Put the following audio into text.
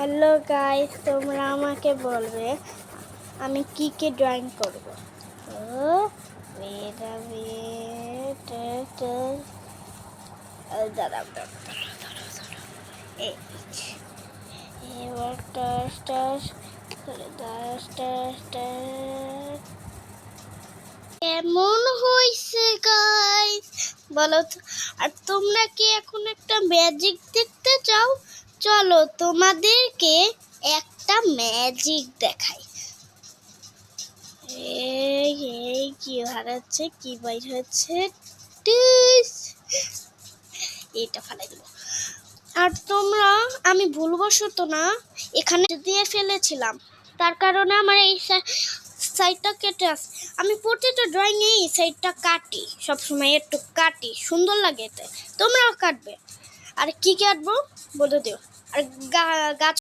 Hello guys, তোমরা আমাকে বলবে আমি কি কি ড্রয়িং করব। তো কেমন হয়েছে গাইস বলো তো। আর তোমরা কি এখন একটা ম্যাজিক দেখতে চাও? চলো তোমাদেরকে একটা ম্যাজিক দেখাই। এই কি হারাচ্ছে, কি বাইর হচ্ছে, এটা ফেলাই দেবো। আর তোমরা, আমি ভুলবশত না এখানে দিয়ে ফেলেছিলাম, তার কারণে আমার এই সাইডটা কেটে আসে। আমি প্রতিটা ড্রয়িং এই সাইডটা কাটি, সবসময় একটু কাটি, সুন্দর লাগে এতে। তোমরাও কাটবে। আর কি কাটবো বলে দিও। আর গাছ